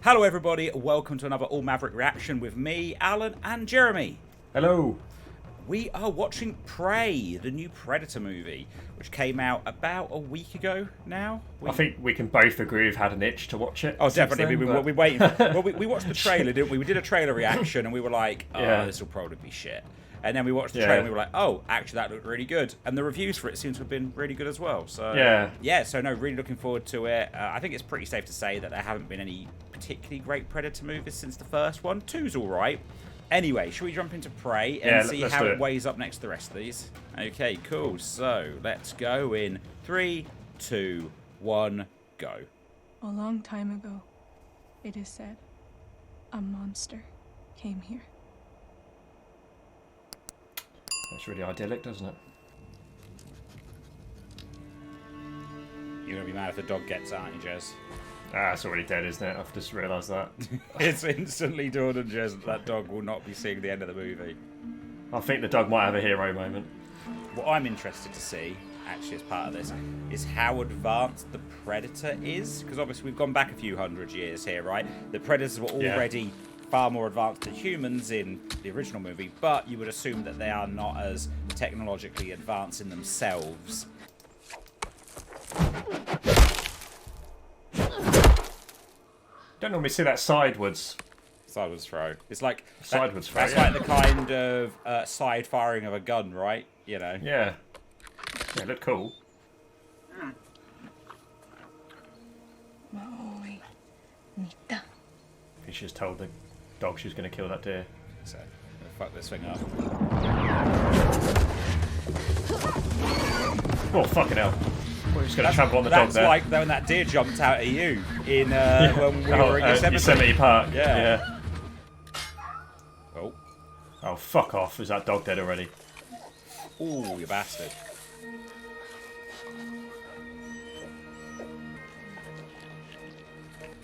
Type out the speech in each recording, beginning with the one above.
Hello everybody, welcome to another All Maverick reaction with me, Alan and Jeremy. Hello. We are watching Prey, the new Predator movie, which came out about a week ago now. I think we can both agree we've had an itch to watch it. Oh, definitely. We've been waiting. Well, we watched the trailer, didn't we? We did a trailer reaction and we were like, oh, this will probably be shit. And then we watched the trailer and we were like, oh, actually that looked really good. And the reviews for it seem to have been really good as well. So so no, really looking forward to it. I think it's pretty safe to say that there haven't been any particularly great Predator movies since the first one. 2's all right. Anyway, should we jump into Prey and see how it weighs up next to the rest of these? Okay, cool. So let's go in 3, 2, 1, go. A long time ago, it is said, a monster came here. That's really idyllic, doesn't it? You're going to be mad if the dog gets out, aren't you, Jez? Ah, it's already dead, isn't it? I've just realised that. It's instantly dawned on Jez that dog will not be seeing the end of the movie. I think the dog might have a hero moment. What I'm interested to see, actually, as part of this, is how advanced the Predator is. Because obviously we've gone back a few hundred years here, right? The Predators were already far more advanced than humans in the original movie, but you would assume that they are not as technologically advanced in themselves. Don't normally see that sideways. Sideways throw. It's like sideways throw. That's like the kind of side firing of a gun, right? You know. Yeah. Yeah, look cool. I think she just told the dog she was going to kill that deer. So, fuck this thing up. Oh, fucking hell. We're just going to trample on the dog there. That's like when that deer jumped out at you in when we were in Yosemite Park. Yeah. Oh. Oh, fuck off. Is that dog dead already? Ooh, you bastard.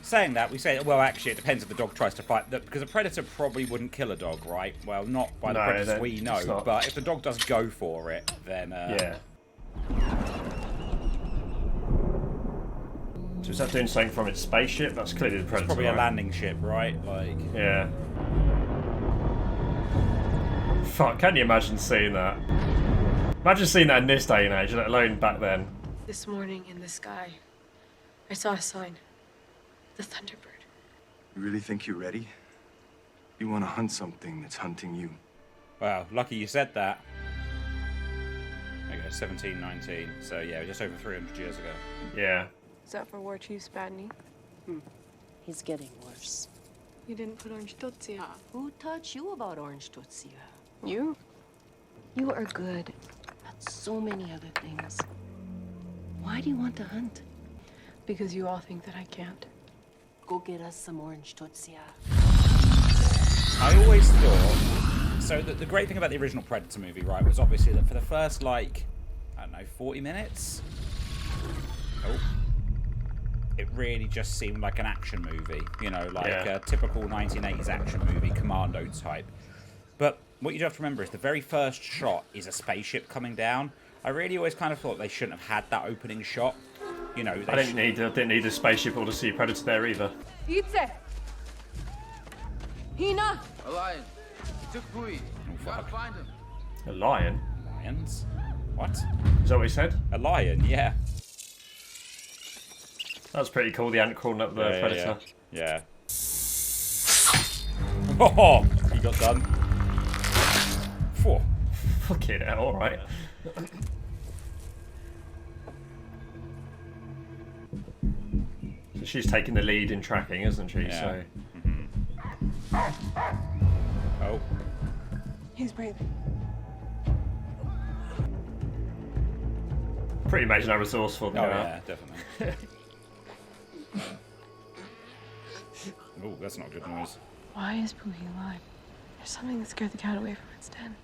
Saying that, we say, well, actually, it depends if the dog tries to fight. Because a predator probably wouldn't kill a dog, right? Well, not by the predators we know, but if the dog does go for it, then... So is that doing something from its spaceship? That's clearly the predator. It's probably a landing ship, right? Like... Yeah. Fuck, can you imagine seeing that? Imagine seeing that in this day and age, let alone back then. This morning in the sky, I saw a sign. The Thunderbird. You really think you're ready? You want to hunt something that's hunting you. Wow, lucky you said that. There you go, 1719. So yeah, just over 300 years ago. Yeah. Is that for War Chief Spadney? He's getting worse. You didn't put orange tutsia. Who taught you about orange tutsia? You? You are good at so many other things. Why do you want to hunt? Because you all think that I can't. Go get us some orange tutsia. I always thought... So the great thing about the original Predator movie, right, was obviously that for the first, like, I don't know, 40 minutes? It really just seemed like an action movie. You know, like a typical 1980s action movie, Commando type. But what you do have to remember is the very first shot is a spaceship coming down. I really always kind of thought they shouldn't have had that opening shot. You know, I didn't need a spaceship or to see a predator there either. Itse! Hina! A lion. He took Bui. Gotta find him. A lion? Lions? What? Is that what he said? A lion, yeah. That's pretty cool, the ant crawling up the predator. Yeah. Oh, he got done. Four. Fucking hell, alright. So she's taking the lead in tracking, isn't she? Yeah. So. Oh. He's breathing. Pretty amazing how resourceful they are. Yeah, definitely. Oh, that's not a good noise. Why is Pooey alive? There's something that scared the cat away from its den.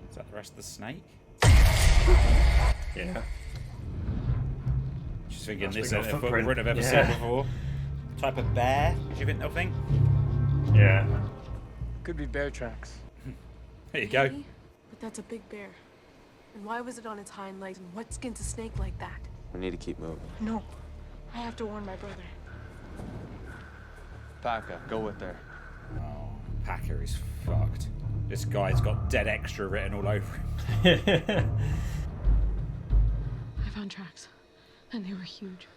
Is that the rest of the snake? Yeah. She's thinking this is a footprint I've ever seen before. Type of bear, do you think they'll think? Could be bear tracks. There you go. But that's a big bear. And why was it on its hind legs? And what skins a snake like that? We need to keep moving. No. I have to warn my brother. Parker, go with her. Oh, Packer is fucked. This guy's got dead extra written all over him. I found tracks. And they were huge.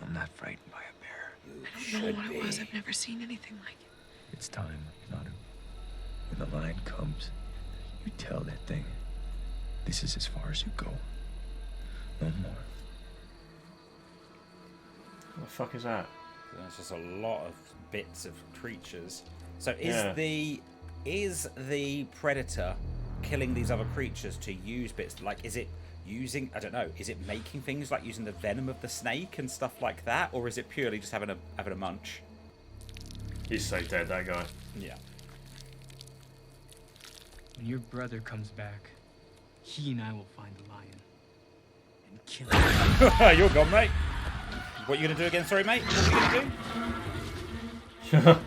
I'm not frightened by a bear. I don't know what it was. I've never seen anything like it. It's time, Naru. When the lion comes, you tell that thing, this is as far as you go. No more. What the fuck is that? There's just a lot of bits of creatures. So is the predator killing these other creatures to use bits? Like, is it using, I don't know, is it making things like using the venom of the snake and stuff like that, or is it purely just having a munch? He's so dead, that guy. Yeah. When your brother comes back, he and I will find the lion and kill him. You're gone, mate. What are you gonna do again? Sorry, mate. What are you gonna do?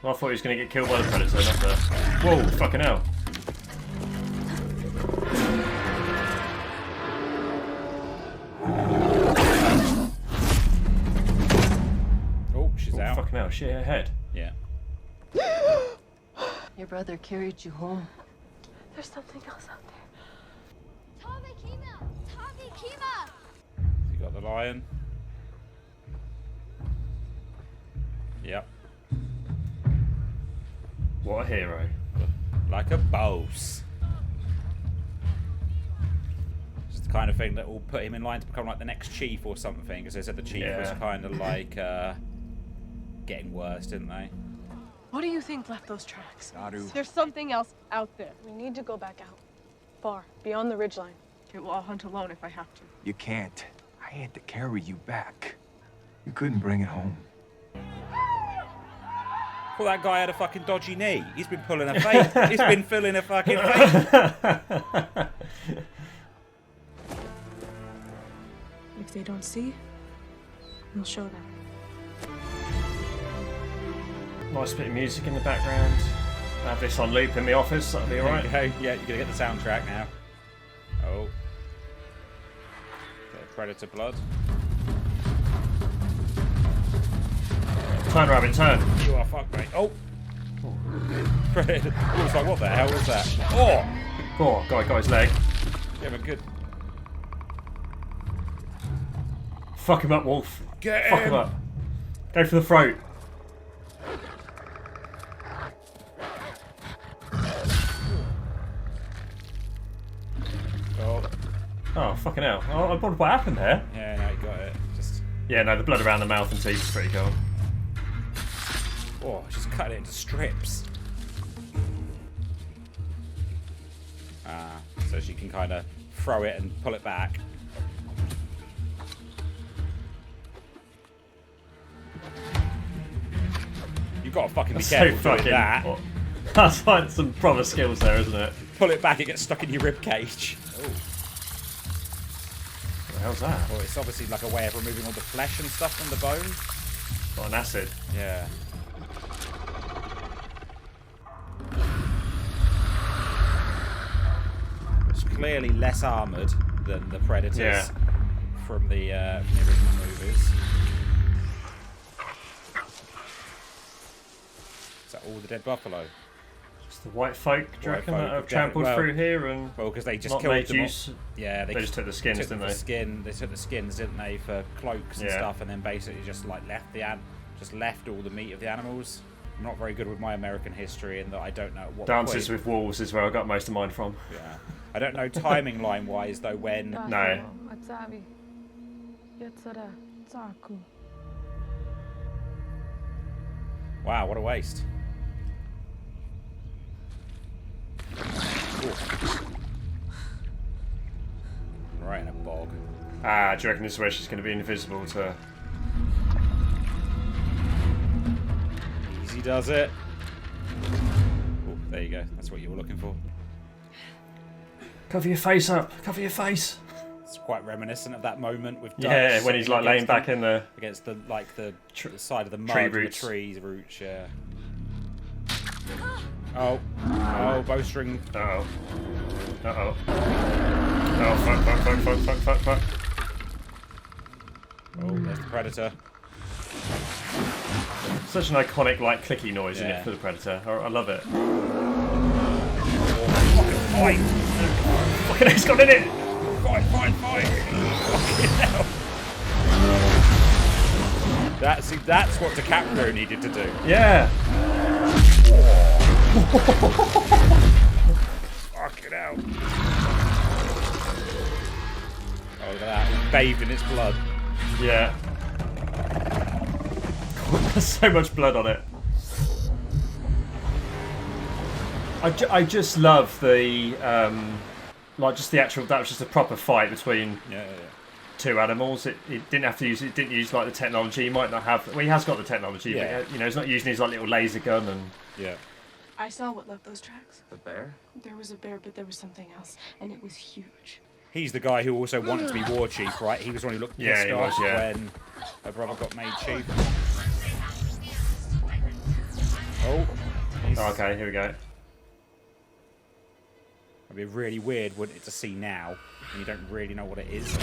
Well, I thought he was going to get killed by the predator. Not the... Whoa, fucking hell. Oh, she's out. Fucking hell, shit ahead. Yeah. Your brother carried you home. There's something else out there. You got the lion. Yep. What a hero. Like a boss. It's the kind of thing that will put him in line to become like the next chief or something, because they said the chief was kind of like getting worse, didn't they? What do you think left those tracks? Naru. There's something else out there. We need to go back out. Far, beyond the ridgeline. Okay, well, I'll hunt alone if I have to. You can't. I had to carry you back. You couldn't bring it home. Well, that guy had a fucking dodgy knee. He's been pulling a fake. He's been filling a fucking fake. If they don't see, we'll show them. Nice bit of music in the background. Have this on loop in the office, that'll be alright. Okay, yeah, you're gonna get the soundtrack now. Oh. Okay, predator blood. Turn, rabbit, turn. You are fucked, mate. Oh! Predator. Oh, it's like, what the hell was that? Oh! Oh, got his leg. Yeah, but good. Fuck him up, Wolf. Get Fuck him up. Go for the throat. Oh. Oh, fucking hell. Oh, I wondered what happened there. Yeah, no, you got it. Just. Yeah, no, the blood around the mouth and teeth is pretty cool. Oh, just cut it into strips. Ah, so she can kind of throw it and pull it back. You've got to fucking be That's careful so doing that. Oh, that's like some proper skills there, isn't it? Pull it back, it gets stuck in your rib cage. Oh. What the hell's that? Well, it's obviously like a way of removing all the flesh and stuff from the bone. Got an acid. Yeah. It's clearly less armoured than the Predators from the original movies. Is that all the dead buffalo? It's the white folk, do you White reckon, folk that have have trampled definitely- through here and Well, because they just not killed made them all. use? Yeah, They just took the skins, took didn't the they? skin. They took the skins, didn't they, for cloaks and Yeah. stuff, and then basically just like left left all the meat of the animals. I'm not very good with my American history in that I don't know at what Dances point. with Wolves is where I got most of mine from. Yeah. I don't know timing line wise though when. No. Wow, what a waste. Ooh. Right in a bog. Ah, do you reckon this is where she's going to be invisible to... Easy does it. Ooh, there you go. That's what you were looking for. Cover your face up. Cover your face. It's quite reminiscent of that moment with Dutch Yeah, when he's like laying against back in the... against the the side of the mud, tree and roots. the trees roots. Yeah. Oh. Oh, bowstring. Uh-oh. Uh-oh. Oh, fuck. Oh, there's the predator. Such an iconic, like, clicky noise in it for the predator. I love it. Fight! Fucking he's got in it! Fight! Fucking hell. That's what DiCaprio needed to do. Yeah. Fucking hell. Oh, look at that. Bathed in its blood. Yeah. There's so much blood on it. I just love the like just the actual. That was just a proper fight between two animals. It didn't have to use. It didn't use like the technology. He might not have. Well, he has got the technology, but you know, he's not using his like little laser gun and. Yeah. I saw what left those tracks. The bear? There was a bear, but there was something else, and it was huge. He's the guy who also wanted to be war chief, right? He was the one who looked pissed off when her brother got made chief. Oh. Okay, here we go. It'd be really weird, wouldn't it, to see now when you don't really know what it is.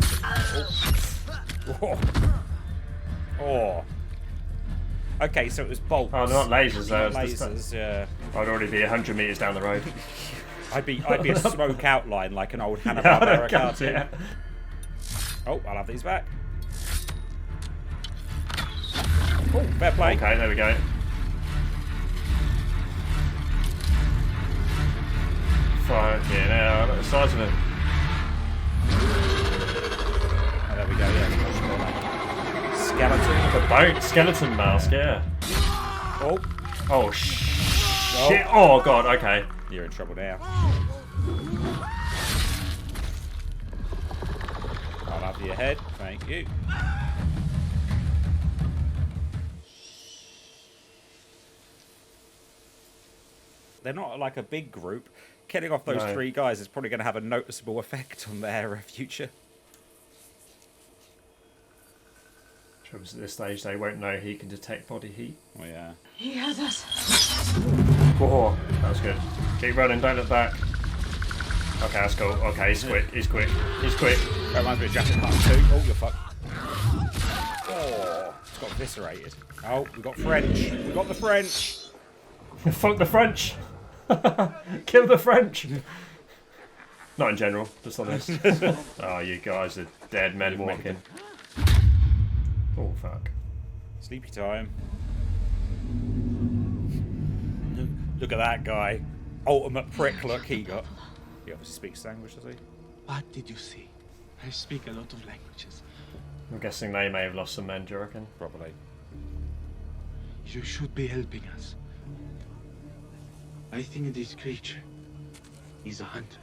Oh. Oh. Okay, so it was bolts. Oh, they're not lasers though. Lasers, yeah. I'd already be 100 meters down the road. I'd be a smoke outline like an old Hanna-Barbera cartoon. Yeah. Oh, I'll have these back. Oh, fair play. Okay, there we go. Fucking hell, look at the size of him. Oh, there we go, yeah. Skeleton. The bone, skeleton mask, yeah. Oh. Oh, shit. Oh, God, okay. You're in trouble now. I'll have your head, thank you. They're not like a big group. Killing off those three guys is probably going to have a noticeable effect on their future. At this stage, they won't know he can detect body heat. Oh, yeah. He has us. Oh, that was good. Keep running, don't look back. Okay, that's cool. Okay, he's quick. That reminds me of Jurassic Park 2. Oh, you're fucked. Oh, it's got eviscerated. Oh, we got French. We got the French. Fuck the French. Kill the French. Not in general, just on this. Oh, you guys are dead men walking. Oh, fuck. Sleepy time. Look at that guy. Ultimate prick look he got. He obviously speaks language, does he? What did you see? I speak a lot of languages. I'm guessing they may have lost some men, do you reckon? Probably. You should be helping us. I think this creature is a hunter.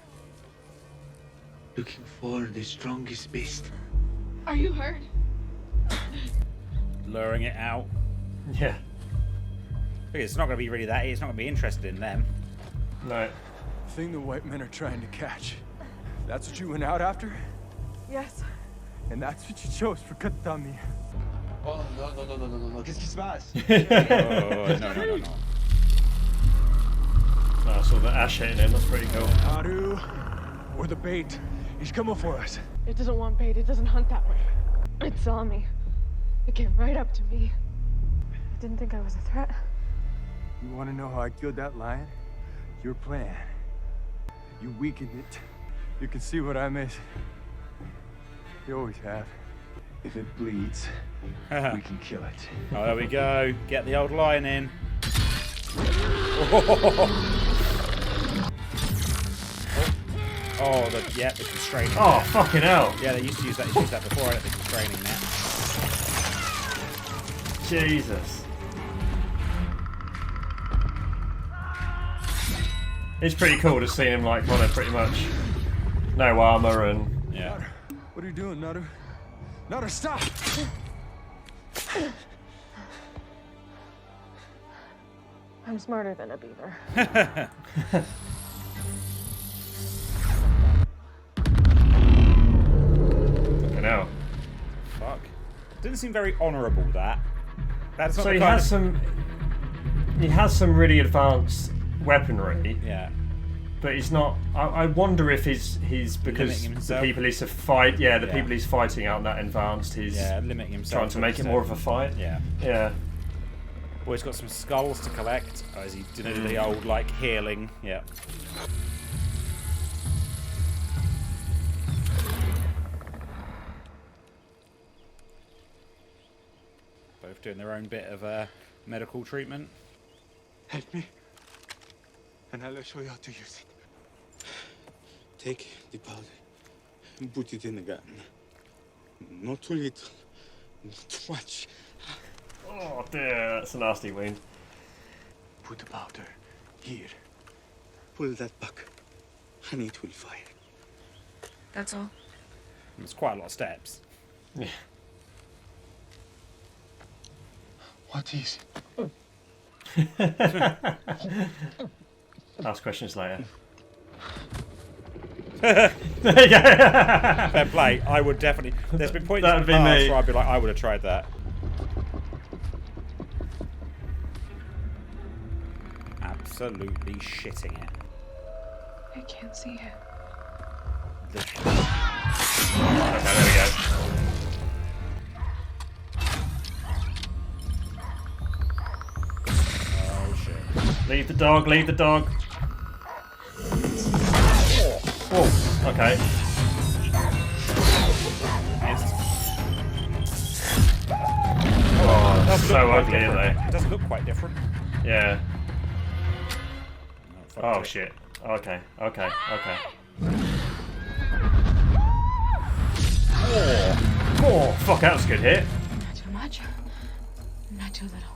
Looking for the strongest beast. Are you hurt? Luring it out. Yeah. Look, it's not going to be really that. It's not going to be interested in them. No. Thing the white men are trying to catch. That's what you went out after? Yes. And that's what you chose for Katami. Oh, no. Qu'est-ce qui se passe? Oh, no. Oh, I saw the ash hitting him. That's pretty cool. Naru, we're the bait. He's coming for us. It doesn't want bait. It doesn't hunt that way. It saw me. It came right up to me. I didn't think I was a threat. You want to know how I killed that lion? Your plan. You weakened it. You can see what I miss. You always have. If it bleeds, we can kill it. Oh, there we go. Get the old lion in. Oh, the constraining. Oh, net. fucking hell. Yeah, they used to use that. They used that before. I don't think constraining net. Jesus. It's pretty cool to see him like on a pretty much no armor and yeah. What are you doing, Naru? Naru, stop! I'm smarter than a beaver. fucking hell. Fuck. Didn't seem very honourable. That. That's not So the he kind has of... some. He has some really advanced weaponry. Yeah. But he's not. I wonder if he's because the people he's to fight. Yeah, the people he's fighting aren't that advanced. He's limiting himself. Trying to make it more of a fight. Yeah. Yeah. Well, he's got some skulls to collect. Oh, is he doing the old like healing? Yeah. Both doing their own bit of medical treatment. Help me, and I'll show you how to use it. Take the powder and put it in the gun. Not too little, not too much. Oh dear, that's a nasty wound. Put the powder here. Pull that back, and it will fire. That's all. It's quite a lot of steps. Yeah. What is it? Ask questions later. There you go. Fair play. I would definitely. There's been points in the past where I'd be like, I would have tried that. Absolutely shitting it. I can't see it. Okay, there we go. Oh shit. Leave the dog, leave the dog. Oh, okay. Oh, that's so ugly, isn't it? It does look quite different. Yeah. Oh shit. Okay, okay, okay. Oh, fuck, that was a good hit. Not too much, not too little.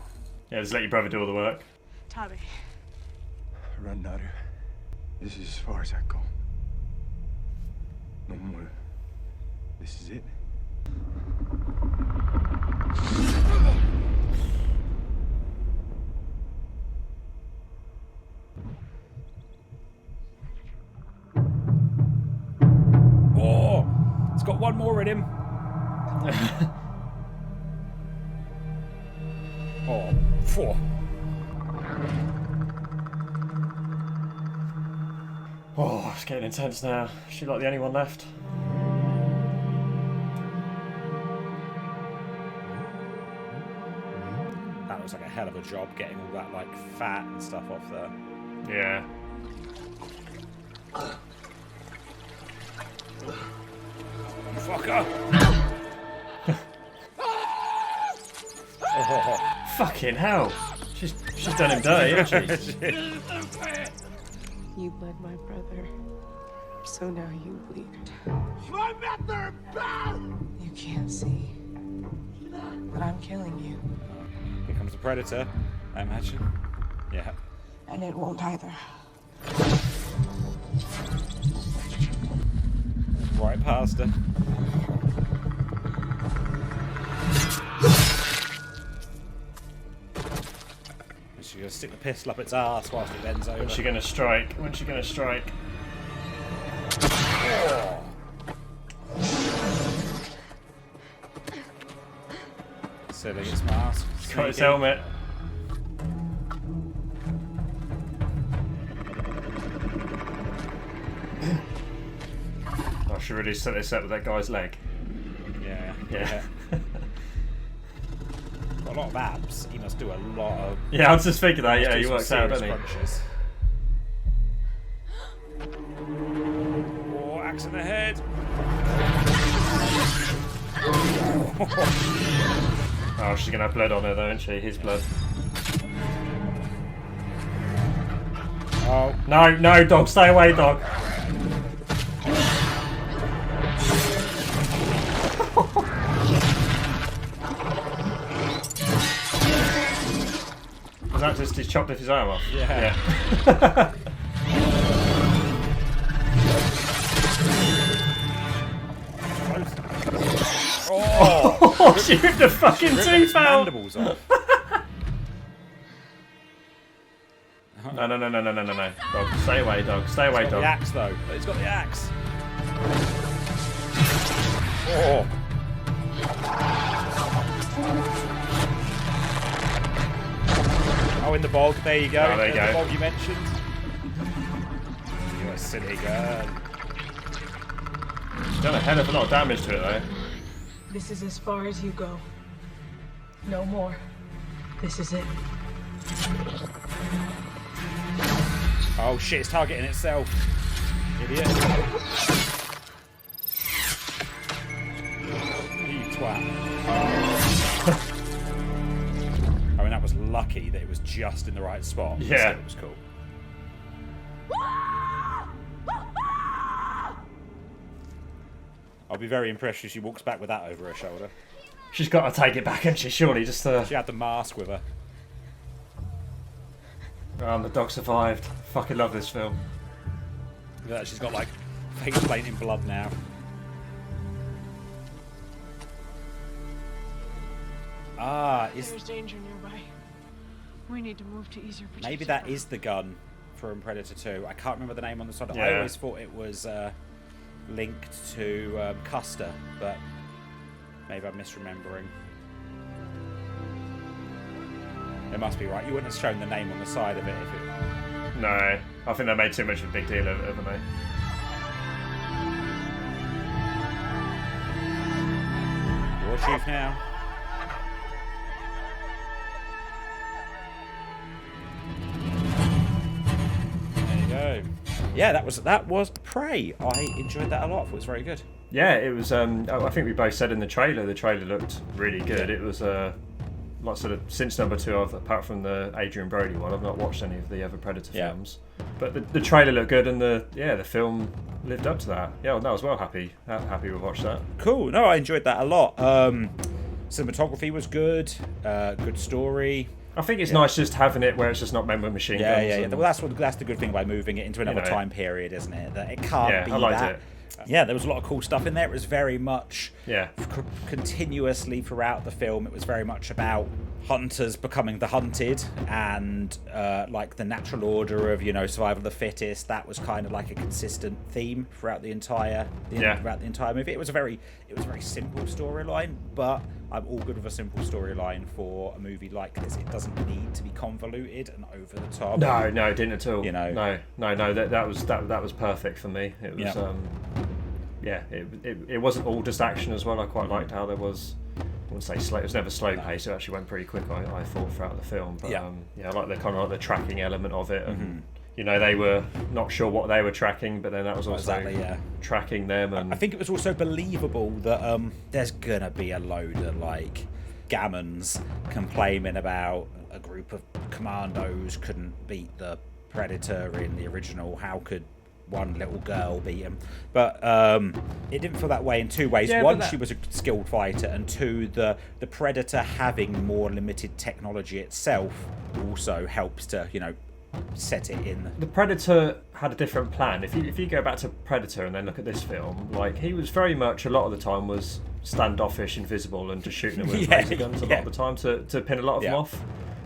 Yeah, just let your brother do all the work. Tabi. Run, Naru. This is as far as I go. No more. This is it. Oh, it's got one more in him. Oh, 4. Oh, it's getting intense now. Is she like the only one left? That looks like a hell of a job getting all that like fat and stuff off there. Yeah. Fucker! Oh, fucking hell! She's done him dirty, hasn't she? You bled my brother, so now you bleed. You can't see, but I'm killing you. Here comes the predator, I imagine. Yeah. And it won't either. Right past her. She's gonna stick the pistol up its ass whilst it bends over. When's she gonna strike? When's she gonna strike? Oh. Silly, it's mask. He's got his helmet. I should really set this up with that guy's leg. Yeah. Yeah. Got a lot of abs. He must do a lot of. Yeah, I was just thinking that. Yeah, he works out, doesn't he? Crunches. Oh, axe in the head. Oh, she's gonna have blood on her though, isn't she? His blood. Oh. No, no, dog, stay away, dog. Was that just he chopped off his arm off? Yeah. Oh, she ripped the fucking tooth out! Mandibles off. No, no, no, no, no, no, no, no. Dog, stay away, dog. Stay away, It's got dog. the axe, though. It's got the axe. Oh. Oh, in the bog. There you go. Oh, there you There's go. the bog you mentioned. Silly gun. She's done a hell of a lot of damage to it, though. This is as far as you go. No more. This is it. Oh shit, it's targeting itself. Idiot. You twat. I mean, that was lucky that it was just in the right spot. Yeah. It was cool. I'll be very impressed if she walks back with that over her shoulder. She's got to take it back, hasn't she? Surely, just She had the mask with her. And the dog survived. Fucking love this film. Look at that, she's got like face paint in blood now. There's danger nearby. We need to move to easier protection. Maybe that is the gun from Predator 2. I can't remember the name on the side. Yeah. I always thought it was linked to Custer, but maybe I'm misremembering. It must be right. You wouldn't have shown the name on the side of it if it... No, I think they made too much of a big deal of it, haven't they? War Chief now. There you go. Yeah, that was Prey. I enjoyed that a lot. I thought it was very good. Yeah, it was. I think we both said in the trailer looked really good. It was like sort of since number 2, apart from the Adrian Brody one, I've not watched any of the other Predator films. But the trailer looked good, and the film lived up to that. Yeah, I was well happy we watched that. Cool. No, I enjoyed that a lot. Cinematography was good. Good story. I think it's nice just having it where it's just not men with machine guns. Yeah. Well, that's the good thing by moving it into another time period, isn't it? That it can't be I liked that. it. Yeah, there was a lot of cool stuff in there. It was very much continuously throughout the film. It was very much about hunters becoming the hunted, and like the natural order of survival of the fittest. That was kind of like a consistent theme throughout the entire movie. It was a very simple storyline, but I'm all good with a simple storyline for a movie like this. It doesn't need to be convoluted and over the top. No, it didn't at all. No. That was perfect for me. It was it wasn't all just action as well. I quite liked how there was. I wouldn't say slow. It was never slow pace. It actually went pretty quick. I thought throughout the film. But I like the kind of like the tracking element of it, and they were not sure what they were tracking, but then that was also tracking them. And I think it was also believable that there's gonna be a load of like gammons complaining about a group of commandos couldn't beat the Predator in the original. How could one little girl beat him? But it didn't feel that way in two ways. One, she was a skilled fighter, and two, the Predator having more limited technology itself also helps to set it in. The Predator had a different plan. If you go back to Predator and then look at this film, like he was very much a lot of the time was standoffish, invisible, and just shooting them with laser guns a lot of the time to pin a lot of them off.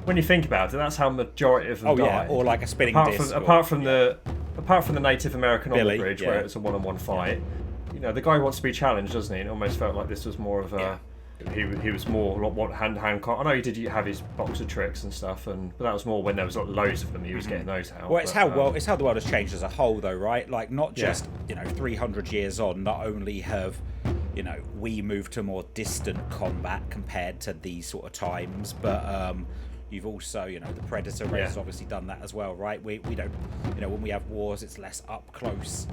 When you think about it, that's how majority of them died. Or like a spinning disc. Apart from the Native American on the bridge, where it's a one-on-one fight, the guy wants to be challenged, doesn't he? It almost felt like this was more of a. He was more what hand-to-hand. I know he did have his box of tricks and stuff, but that was more when there was loads of them. He was getting those out. Well, it's how the world has changed as a whole, though, right? Like not just 300 years on. Not only have we moved to more distant combat compared to these sort of times, but you've also, the Predator race has obviously done that as well, right? We don't, when we have wars, it's less up close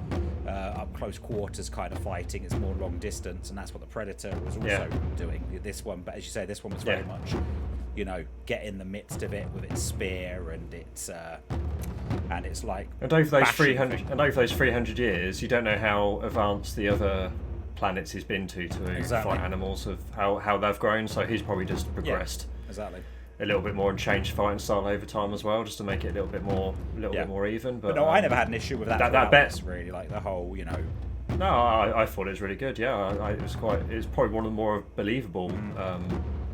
quarters kind of fighting. It's more long distance, and that's what the Predator was also doing. This one, but as you say, this one was very much, get in the midst of it with its spear and its like. And over those 300 years, you don't know how advanced the other planets he's been to fight animals, of how they've grown. So he's probably just progressed. Exactly. A little bit more and changed fighting style over time as well, just to make it a little bit more even. But no, I never had an issue with that bet. Really, like the whole, No, I thought it was really good. Yeah, it was probably one of the more believable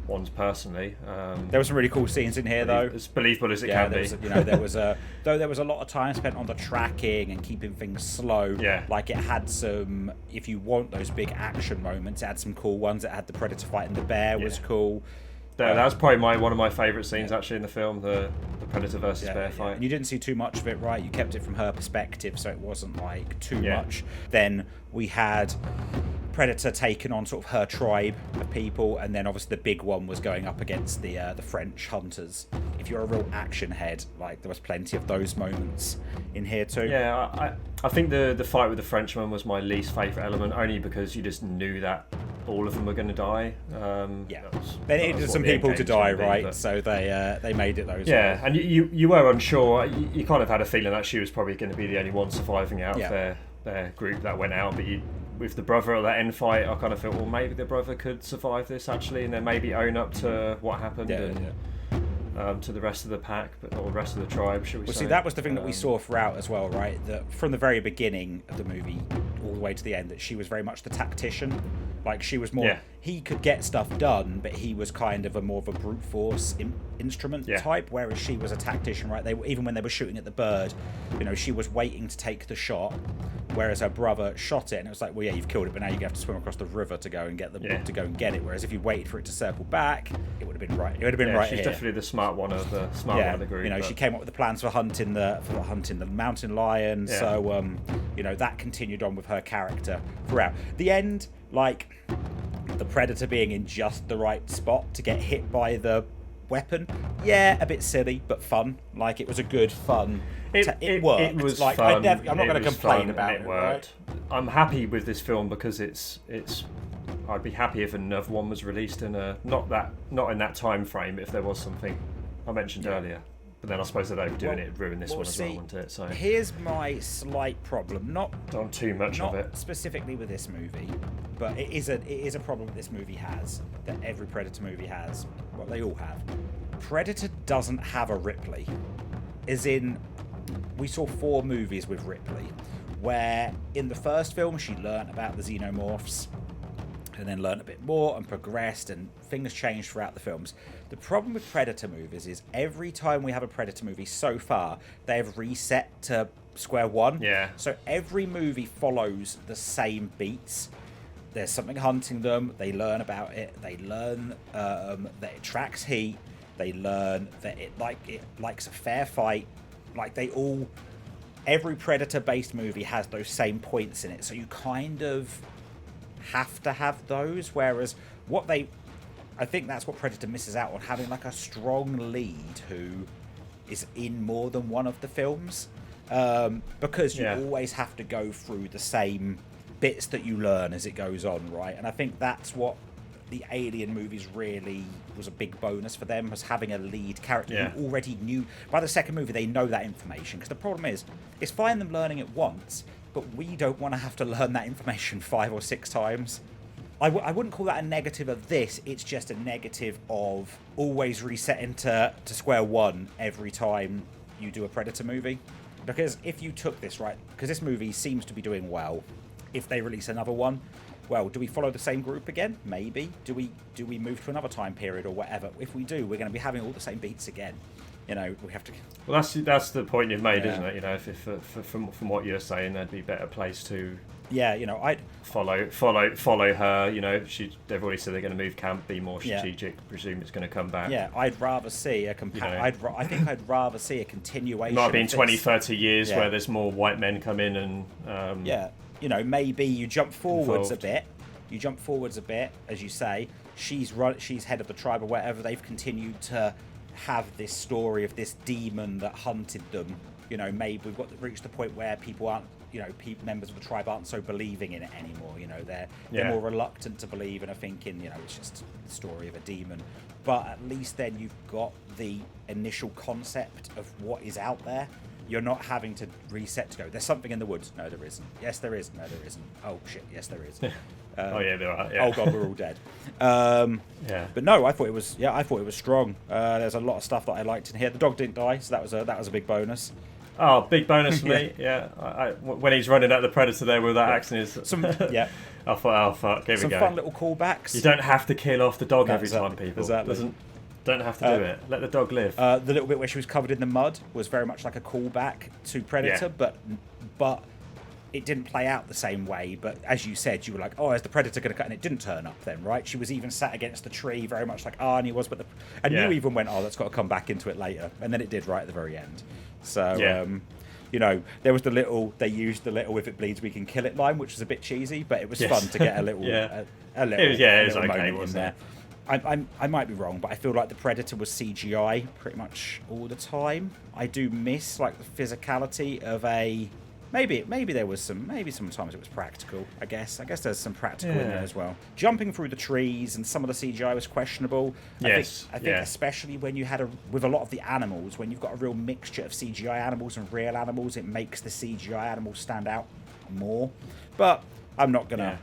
ones personally. There were some really cool scenes in here, though. As believable as it can be. There was a lot of time spent on the tracking and keeping things slow. Yeah. Like it had some. If you want those big action moments, it had some cool ones. It had the Predator fighting the bear was cool. That was probably one of my favourite scenes actually in the film, the Predator versus bear fight. And you didn't see too much of it, right? You kept it from her perspective, so it wasn't like too much. Then we had Predator taking on sort of her tribe of people, and then obviously the big one was going up against the French hunters. If you're a real action head, like there was plenty of those moments in here too. Yeah, I think the fight with the Frenchman was my least favourite element, only because you just knew that all of them were going to die. They needed some people to die, right? So they made it those. Yeah, and you were unsure. You kind of had a feeling that she was probably going to be the only one surviving out of their group that went out, but with the brother at that end fight, I kind of felt, well, maybe the brother could survive this actually, and then maybe own up to what happened to the rest of the pack, or the rest of the tribe, should we say. See, that was the thing that we saw throughout as well, right? That from the very beginning of the movie all the way to the end, that she was very much the tactician. Like, she was more... He could get stuff done, but he was kind of more of a brute force instrument type, whereas she was a tactician, right? Even when they were shooting at the bird, she was waiting to take the shot, whereas her brother shot it, and it was like, well, yeah, you've killed it, but now you have to swim across the river to go and get it. Whereas if you waited for it to circle back, it would have been right. It would have been right. She's definitely the smart one of the group. She came up with the plans for hunting the mountain lion. Yeah. So that continued on with her character throughout. The end, like the Predator being in just the right spot to get hit by the weapon, a bit silly but fun. Like, it was a good fun. It worked. It was like, fun. I'm not going to complain about it. Right? I'm happy with this film because it's. I'd be happy if another one was released in not in that time frame. If there was something I mentioned earlier, but then I suppose that overdoing it ruined this one as well, wouldn't it? So here's my slight problem. Not too much of it. Not specifically with this movie, but it is a problem that this movie has, that every Predator movie has. Well, they all have. Predator doesn't have a Ripley. As in, we saw 4 movies with Ripley, where in the first film she learnt about the xenomorphs, and then learnt a bit more and progressed, and things changed throughout the films. The problem with Predator movies is every time we have a Predator movie so far, they have reset to square one. Yeah. So every movie follows the same beats. There's something hunting them. They learn about it. They learn that it tracks heat. They learn that it likes a fair fight. Like, every Predator-based movie has those same points in it. So you kind of have to have those, whereas I think that's what Predator misses out on, having like a strong lead who is in more than one of the films, because you always have to go through the same bits that you learn as it goes on, right? And I think that's what the Alien movies really was a big bonus for them, was having a lead character who already knew. By the second movie, they know that information, because the problem is, it's fine them learning it once, but we don't want to have to learn that information 5 or 6 times. I wouldn't call that a negative of this, it's just a negative of always resetting to square one every time you do a Predator movie. Because if you took this, right, because this movie seems to be doing well, if they release another one, well, do we follow the same group again? Maybe. Do we move to another time period or whatever? If we do, we're going to be having all the same beats again. We have to. Well, that's the point you've made, isn't it? If from what you're saying, there'd be a better place to. Yeah, I'd follow her. They've already said they're going to move camp, be more strategic. Presume it's going to come back. Yeah, I'd rather see a I think I'd rather see a continuation. Might be in 20, 30 years where there's more white men come in and. Maybe you jump forwards a bit. You jump forwards a bit, as you say. She's head of the tribe or whatever. They've continued to have this story of this demon that hunted them. Maybe we've reached the point where people aren't, members of the tribe aren't so believing in it anymore. They're more reluctant to believe and are thinking, it's just the story of a demon. But at least then you've got the initial concept of what is out there. You're not having to reset to go, there's something in the woods. No, there isn't. Yes, there is. No, there isn't. Oh, shit. Yes, there is. Oh, yeah, there are. Yeah. Oh, God, we're all dead. But no, I thought it was strong. There's a lot of stuff that I liked in here. The dog didn't die, so that was a big bonus. Oh, big bonus for me. Yeah. When he's running at the Predator there with that axe in his... I thought, oh, fuck, here we go. Some fun little callbacks. You don't have to kill off the dog every time, people. Exactly. Don't have to do it. Let the dog live. The little bit where she was covered in the mud was very much like a callback to Predator, but it didn't play out the same way, but as you said, you were like, oh, is the Predator going to cut? And it didn't turn up then, right? She was even sat against the tree, very much like Arnie was, and you even went, oh, that's got to come back into it later. And then it did right at the very end. So, you know, there was they used the little "if it bleeds, we can kill it" line, which was a bit cheesy, but it was fun to get a little, a little, it was okay, moment wasn't in there. I might be wrong, but I feel like the Predator was CGI pretty much all the time. I do miss like the physicality of a maybe there was sometimes it was practical. I guess there's some practical in there as well. Jumping through the trees and some of the CGI was questionable. I think especially when you had with a lot of the animals, when you've got a real mixture of CGI animals and real animals, it makes the CGI animals stand out more. But I'm not gonna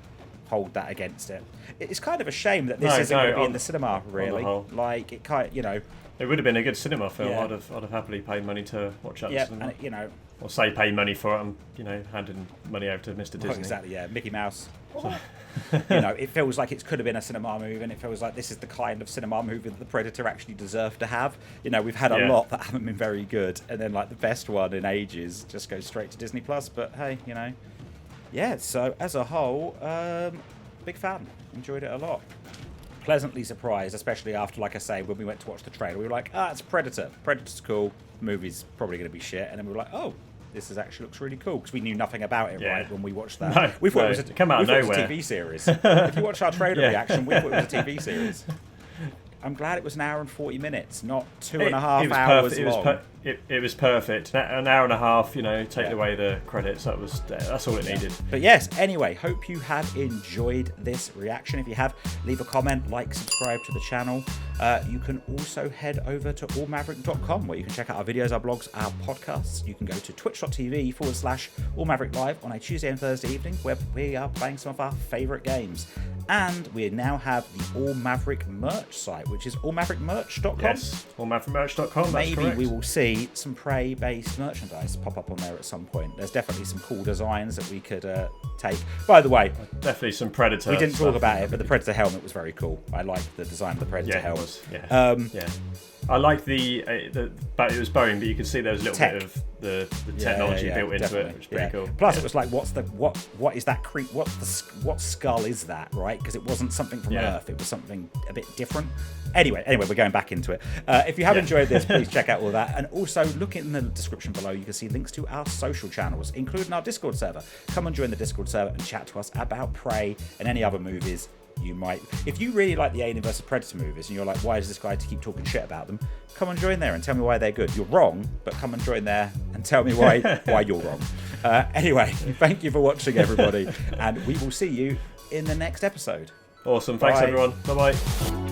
hold that against it. It's kind of a shame that this isn't going to be in the cinema, really. Like, it kind of, you know... It would have been a good cinema film. I'd have happily paid money to watch that in the cinema. And, you know... Or say pay money for it and, you know, handing money over to Mr. Disney. Exactly, yeah. Mickey Mouse. You know, it feels like it could have been a cinema movie, and it feels like this is the kind of cinema movie that the Predator actually deserved to have. You know, we've had a lot that haven't been very good, and then, like, the best one in ages just goes straight to Disney+. But, hey, you know... Yeah, so, as a whole, big fan. Enjoyed it a lot. Pleasantly surprised, especially after, like I say, when we went to watch the trailer, we were like, it's Predator. Predator's cool. The movie's probably going to be shit. And then we were like, oh, this actually looks really cool, because we knew nothing about it, right, when we watched that. No, we thought it was come out of nowhere. A TV series. If you watch our trailer reaction, we thought it was a TV series. I'm glad it was an hour and 40 minutes, not 2.5 hours long. It was perfect. An hour and a half, you know, take away the credits. That's all it needed. But yes, anyway, hope you have enjoyed this reaction. If you have, leave a comment, like, subscribe to the channel. You can also head over to allmaverick.com, where you can check out our videos, our blogs, our podcasts. You can go to twitch.tv/allmavericklive on a Tuesday and Thursday evening, where we are playing some of our favourite games. And we now have the All Maverick merch site, which is allmaverickmerch.com. Yes, allmaverickmerch.com. Maybe correct. We will see some Prey-based merchandise pop up on there at some point. There's definitely some cool designs that we could take. By the way, definitely some Predator. We didn't talk about it, but the Predator helmet was very cool. I liked the design of the Predator helmet. I like but it was bone, but you can see there was a little bit of the technology built into it, which is pretty cool. Plus, it was like, what is that creep? What skull is that, right? Because it wasn't something from Earth; it was something a bit different. Anyway, we're going back into it. If you have enjoyed this, please check out all that, and also look in the description below. You can see links to our social channels, including our Discord server. Come and join the Discord server and chat to us about Prey and any other movies you might. If you really like the Alien vs Predator movies and you're like, why does this guy keep talking shit about them, come and join there and tell me why they're good. You're wrong, but come and join there and tell me why you're wrong. Anyway, thank you for watching, everybody, and we will see you in the next episode. Awesome. Thanks, everyone. Bye-bye.